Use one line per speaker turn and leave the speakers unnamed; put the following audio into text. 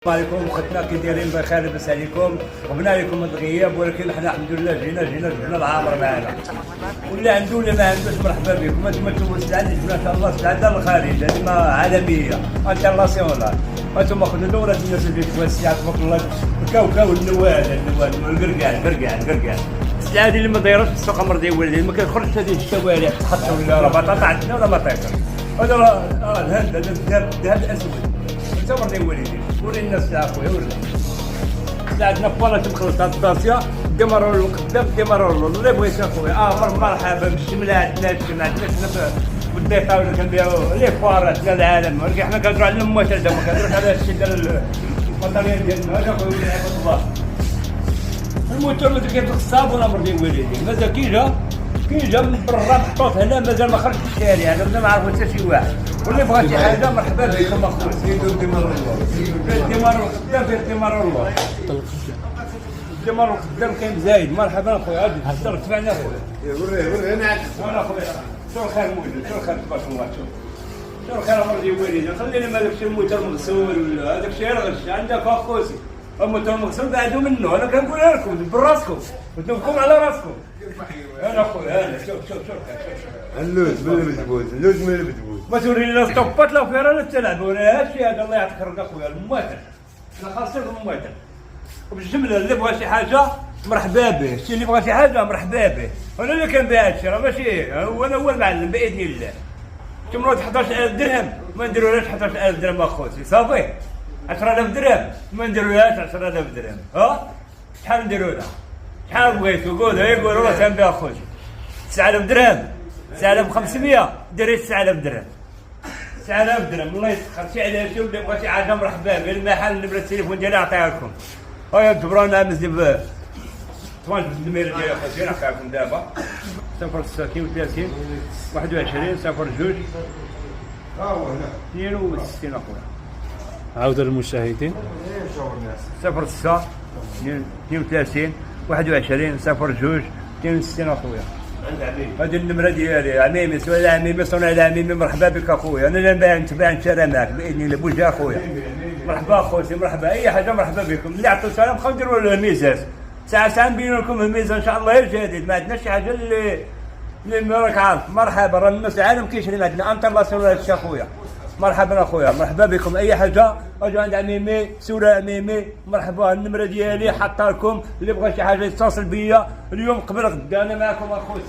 عليكم اختنا كي دايرين بخير لاباس عليكم. غبنا لكم الغياب ولكن حنا الحمد لله جينا العامر معنا. واللي عنده ولا ما عندوش مرحبا بكم. انتم تشوفوا السعاده ما شاء الله السعاده الخارج هذه عالميه انترناسيونال. انتم خذوا دوره الناس اللي توسع تبارك الله الكاوكاو النوال القرقع السعاده اللي ما دايرش في السوق مرضي ولدي ما كيخرجش هذه الشوارع تحط ولا بطاطا عندنا ولا ما تاكل. هذا الهند هذا الذهب الاسود انت مرضي وليدي وري الناس يا اخويا وري ساعدنا فوالا تمخلص هاد الطاسيه ديماروا له قدام ديماروا له اللي بغيت اخويا مرحبا بالشملات بالضيفه اللي كنديروا لي فوارات ديال العالم ولكن حنا كنهضروا على الممثل ما كنهضروش على هادشي ديال المطاريات ديالنا هذا خويا عباد الله. الموتور ما كيطلق الصاب ولا مرضي وليدي مازال كي جا من برا محطوط هنا مازال ما خرجش الشارع هذا ما عرفو حتى شي واحد. واللي بغى شي حاجه مرحبا بكم اخويا. سيدو ديمارو الخدام فيه ديمارو الله ديمارو الخدام كاين زايد مرحبا اخويا عاد حضر تبعنا اخويا. وريه انا وانا اخويا شو الخير موجود شو الخير تبارك الله شو الخير مرضي وليدي خلينا ما داكشي الموتور مغسول ولا هذاك الشيء غش عندك اخوتي الموتور مغسول بعدو منه. انا كنقول لكم براسكم وتنفكم على راسكم. انا اخويا انا شوف
اللوز من اللي بتبوز
ما توري لنا ستوبات لو فيها لا تلعب ولا هادشي هذا الله يعطيك الرزق اخويا الممثل انا خاصك الممثل. وبالجمله اللي بغى شي حاجه مرحبا به الشيء اللي بغى شي حاجه مرحبا به. انا اللي كنبيع هادشي راه ماشي انا هو المعلم باذن الله. تمرض 11000 درهم ما نديرولهاش 11000 درهم اخوتي صافي 10000 درهم ما نديرولهاش 10000 درهم. ها شحال نديرو لها شحال بغيتو قولها يقولوا راه تنبيع اخوتي 9000 درهم 9500 ديري 9000 درهم 9000 درهم الله يسخر شي على شي ولا بغى شي حاجه مرحبا به. المحل نمره التليفون ديالي نعطيها لكم. هيا دبرونا مزيان تواجد النميره ديال اخوتي نعطيها لكم دابا 032 21 02
ها هو هنا
62 اخويا.
عودة للمشاهدين
06 32 21 02 62 اخويا. هذه النمره ديالي عميمي سؤال عميمي صنع العميمي مرحبا بك اخويا. انا اللي نتباع نشرى معك باذن الله بوجه اخويا. مرحبا اخوتي مرحبا اي حاجه مرحبا بكم. اللي عطوا سلام خلينا نديروا له الميزان ساعه نبين لكم الميزان ان شاء الله الجديد. ما عندناش شي حاجه اللي راك عارف. مرحبا راه الناس العالم كيشري معنا انترناسيونال هادشي اخويا. مرحبا اخويا مرحبا بكم. اي حاجه اجوا عند عميمي سوره عميمي مرحبا. النمره ديالي حاطها لكم اللي بغى شي حاجه يتصل بيا اليوم قبل غدا انا معكم اخوتي.